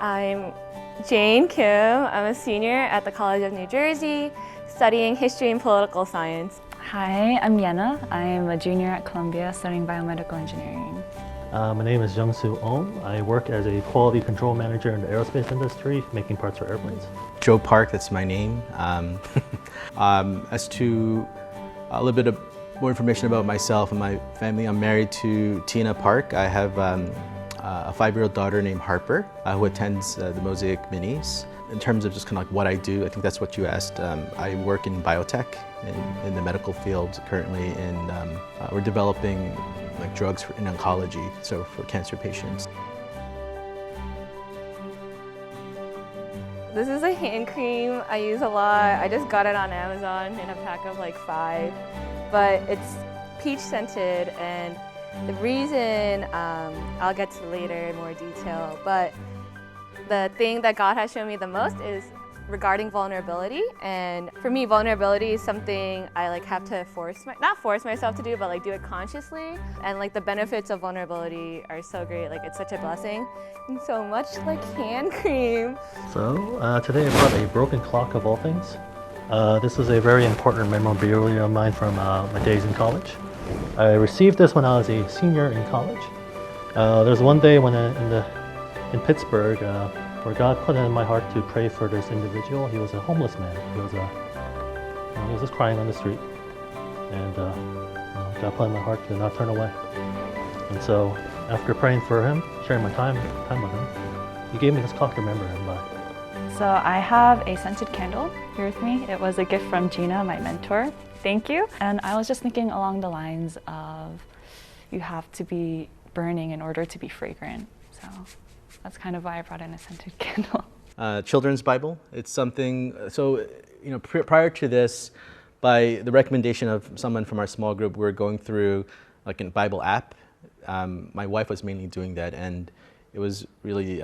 I'm Jane Kim. I'm a senior at the College of New Jersey, studying history and political science. Hi, I'm Yenna. I'm a junior at Columbia studying biomedical engineering. My name is Young-Soo Ohm. I work as a quality control manager in the aerospace industry, making parts for airplanes. Joe Park, that's my name. As to a little bit of more information about myself and my family, I'm married to Tina Park. I have a 5-year-old daughter named Harper who attends the Mosaic Minis. In terms of just kind of like what I do, I think that's what you asked. I work in biotech in the medical field currently, and we're developing like drugs in oncology, so for cancer patients. This is a hand cream I use a lot. I just got it on Amazon in a pack of like 5, but it's peach scented, and the reason I'll get to later in more detail, but the thing that God has shown me the most is regarding vulnerability. And for me, vulnerability is something I like have to not force myself to do, but like do it consciously. And like the benefits of vulnerability are so great. Like it's such a blessing, and so much like hand cream. So today I brought a broken clock of all things. This is a very important memorabilia of mine from my days in college. I received this when I was a senior in college. There's one day when in Pittsburgh where God put it in my heart to pray for this individual. He was a homeless man. He was just crying on the street, and God put it in my heart to not turn away. And so after praying for him, sharing my time with him, he gave me this clock to remember him by. So I have a scented candle here with me. It was a gift from Gina, my mentor. Thank you. And I was just thinking along the lines of you have to be burning in order to be fragrant. So that's kind of why I brought in a scented candle. Children's Bible. It's something, so prior to this, by the recommendation of someone from our small group, we were going through like a Bible app. My wife was mainly doing that, and it was really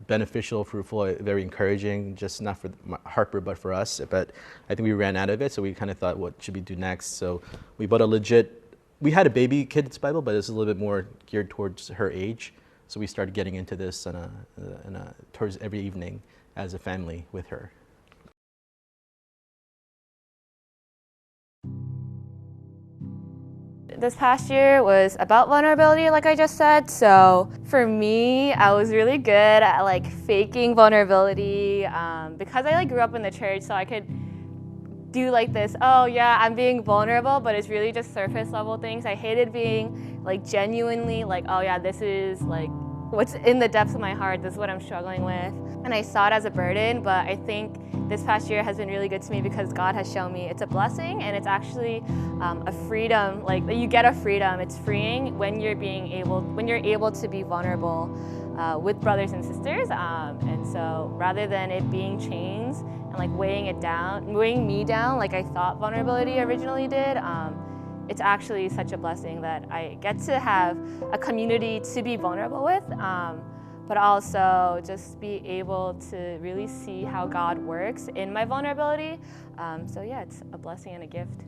beneficial, fruitful, very encouraging, just not for Harper, but for us. But I think we ran out of it, so we kind of thought, what should we do next? So we bought we had a baby kid's Bible, but it's a little bit more geared towards her age. So we started getting into this towards every evening as a family with her. This past year was about vulnerability, like I just said. So for me, I was really good at like faking vulnerability because I like grew up in the church, so I could do like this, oh yeah, I'm being vulnerable, but it's really just surface level things. I hated being like genuinely like, oh yeah, this is like what's in the depths of my heart, this is what I'm struggling with. And I saw it as a burden, but I think this past year has been really good to me because God has shown me it's a blessing, and it's actually a freedom. Like you get a freedom. It's freeing when you're able to be vulnerable with brothers and sisters. And so rather than it being chains and like weighing me down like I thought vulnerability originally did, it's actually such a blessing that I get to have a community to be vulnerable with, but also just be able to really see how God works in my vulnerability. So yeah, it's a blessing and a gift.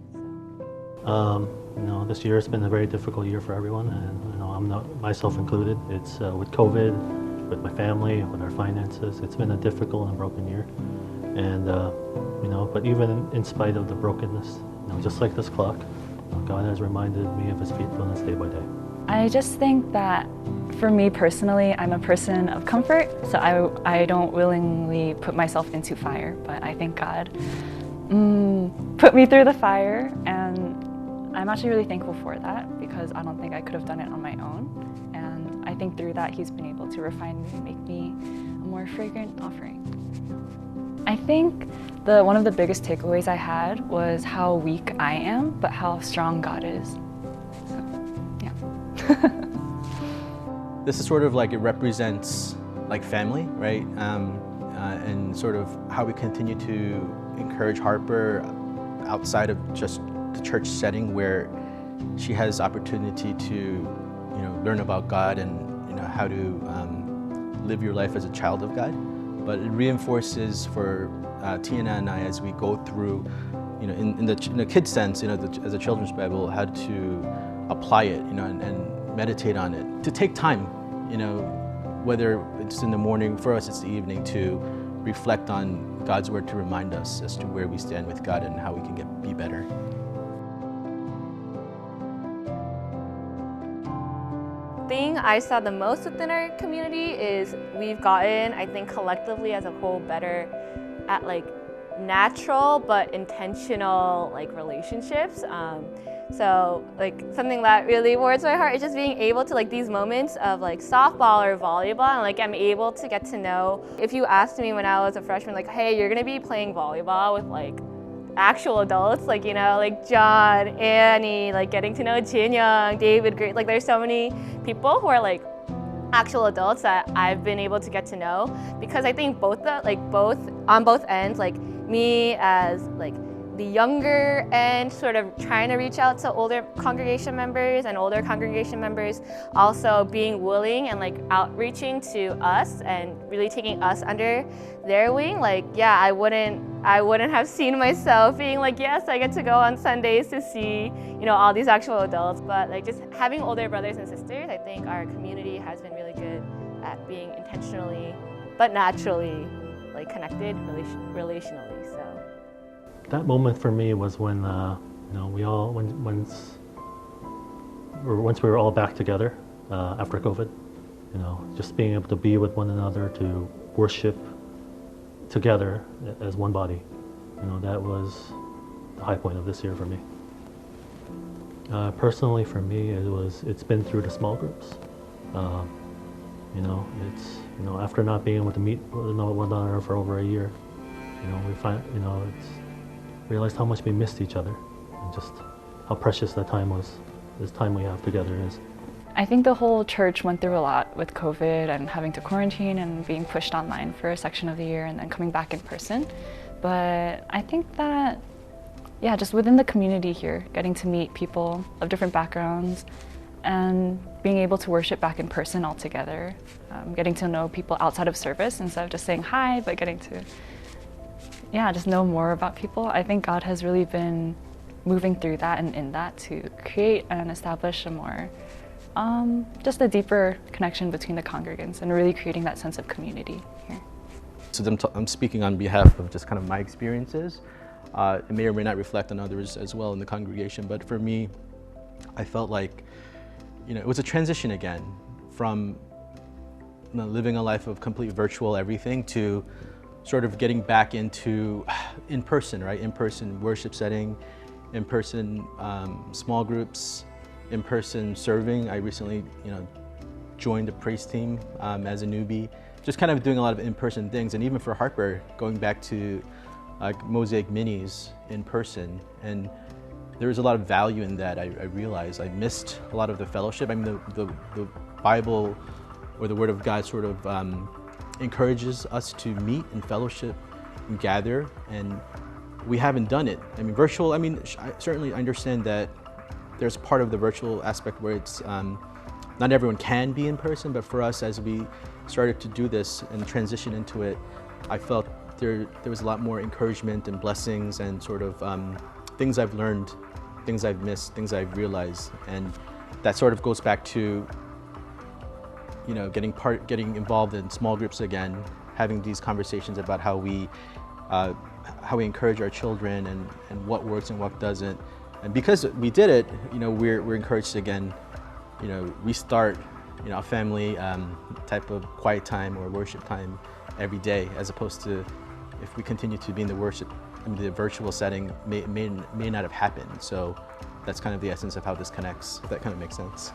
This year has been a very difficult year for everyone, and I'm not myself included. It's with COVID, with my family, with our finances. It's been a difficult and broken year, and but even in spite of the brokenness, just like this clock, God has reminded me of His faithfulness day by day. I just think that for me personally, I'm a person of comfort, so I don't willingly put myself into fire, but I think God put me through the fire, and I'm actually really thankful for that because I don't think I could have done it on my own. And I think through that, He's been able to refine me and make me a more fragrant offering. I think one of the biggest takeaways I had was how weak I am, but how strong God is. So, yeah. This is sort of like, it represents like family, right? And sort of how we continue to encourage Harper outside of just the church setting, where she has opportunity to, learn about God and how to live your life as a child of God. But it reinforces for Tina and I, as we go through, in the kid's sense, as a children's Bible, how to apply it, and meditate on it. To take time, whether it's in the morning, for us it's the evening, to reflect on God's word to remind us as to where we stand with God and how we can be better. Thing I saw the most within our community is we've gotten, I think collectively as a whole, better at like natural but intentional like relationships. So like something that really warms my heart is just being able to like these moments of like softball or volleyball, and like I'm able to get to know. If you asked me when I was a freshman, like, hey, you're gonna be playing volleyball with like actual adults, like, you know, like John, Annie, like getting to know Jin Young, David, Great, like there's so many people who are like actual adults that I've been able to get to know, because I think both on both ends, like me as like the younger end sort of trying to reach out to older congregation members, and older congregation members also being willing and like outreaching to us and really taking us under their wing. Like, yeah, I wouldn't have seen myself being like, yes, I get to go on Sundays to see, you know, all these actual adults. But like just having older brothers and sisters, I think our community has been really good at being intentionally but naturally like connected relationally. So that moment for me was when once we were all back together after COVID, you know, just being able to be with one another, to worship together as one body, you know, that was the high point of this year for me. Personally, for me, it's been through the small groups. You know, it's, you know, after not being able to meet one another for over a year, you know, it's realized how much we missed each other and just how precious that time was, this time we have together is. I think the whole church went through a lot with COVID and having to quarantine and being pushed online for a section of the year and then coming back in person. But I think that, yeah, just within the community here, getting to meet people of different backgrounds and being able to worship back in person all together, getting to know people outside of service instead of just saying hi, but getting to, yeah, just know more about people. I think God has really been moving through that and in that to create and establish a more, just a deeper connection between the congregants and really creating that sense of community here. So I'm speaking on behalf of just kind of my experiences. It may or may not reflect on others as well in the congregation, but for me, I felt like, you know, it was a transition again from, you know, living a life of complete virtual everything to sort of getting back into in-person, right? In-person worship setting, in-person small groups, in-person serving. I recently, you know, joined a praise team as a newbie, just kind of doing a lot of in-person things. And even for Harper, going back to like Mosaic minis in person. And there was a lot of value in that. I realized I missed a lot of the fellowship. I mean, the Bible or the Word of God sort of encourages us to meet and fellowship and gather, and we haven't done it. I mean, virtual, I mean, I certainly understand that there's part of the virtual aspect where it's, not everyone can be in person, but for us, as we started to do this and transition into it, I felt there was a lot more encouragement and blessings and sort of things I've learned, things I've missed, things I've realized, and that sort of goes back to, you know, getting involved in small groups again, having these conversations about how we encourage our children and what works and what doesn't. And because we did it, you know, we're encouraged to again, you know, restart, you know, a family type of quiet time or worship time every day, as opposed to if we continue to be in the virtual setting, may not have happened. So that's kind of the essence of how this connects, if that kind of makes sense.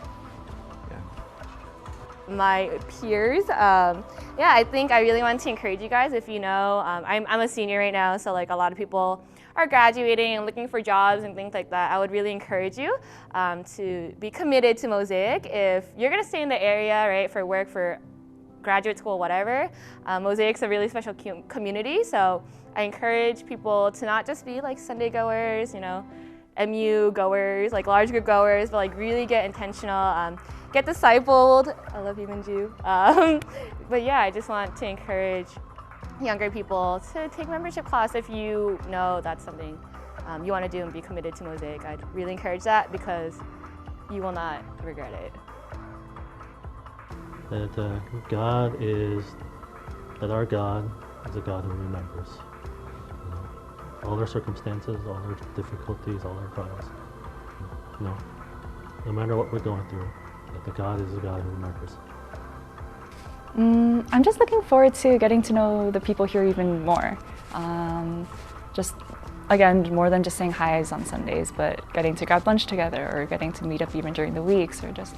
My peers, yeah, I think I really want to encourage you guys. If you know, I'm a senior right now, so like a lot of people are graduating and looking for jobs and things like that. I would really encourage you to be committed to Mosaic. If you're gonna stay in the area, right, for work, for graduate school, whatever, Mosaic's a really special community. So I encourage people to not just be like Sunday goers, you know, MU goers, like large group goers, but like really get intentional, get discipled. I love you, Minju. But yeah, I just want to encourage younger people to take membership class if you know that's something you want to do and be committed to Mosaic. I'd really encourage that because you will not regret it. that our God is a God who remembers. You know, all our circumstances, all our difficulties, all our trials. You know, no matter what we're going through, that the God is a God who remembers. I'm just looking forward to getting to know the people here even more. Just again, more than just saying hi's on Sundays, but getting to grab lunch together or getting to meet up even during the weeks or just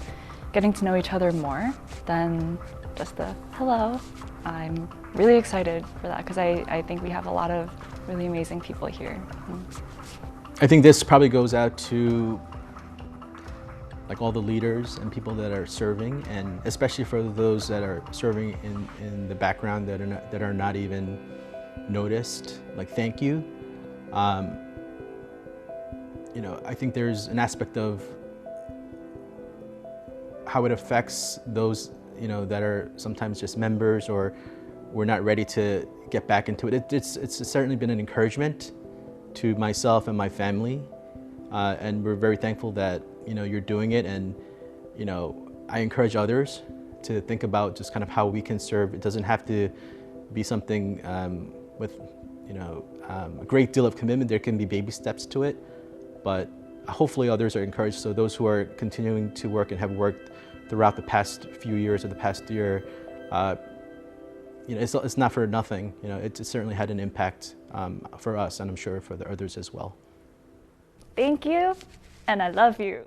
getting to know each other more than just the hello. I'm really excited for that because I think we have a lot of really amazing people here. I think this probably goes out to like all the leaders and people that are serving, and especially for those that are serving in the background that are not even noticed. Like, thank you. You know, I think there's an aspect of how it affects those, you know, that are sometimes just members or we're not ready to get back into it. It's certainly been an encouragement to myself and my family, and we're very thankful that, you know, you're doing it. And, you know, I encourage others to think about just kind of how we can serve. It doesn't have to be something with, you know, a great deal of commitment. There can be baby steps to it, but hopefully others are encouraged. So those who are continuing to work and have worked throughout the past few years or the past year, you know, it's not for nothing. You know, it certainly had an impact for us, and I'm sure for the others as well. Thank you, and I love you.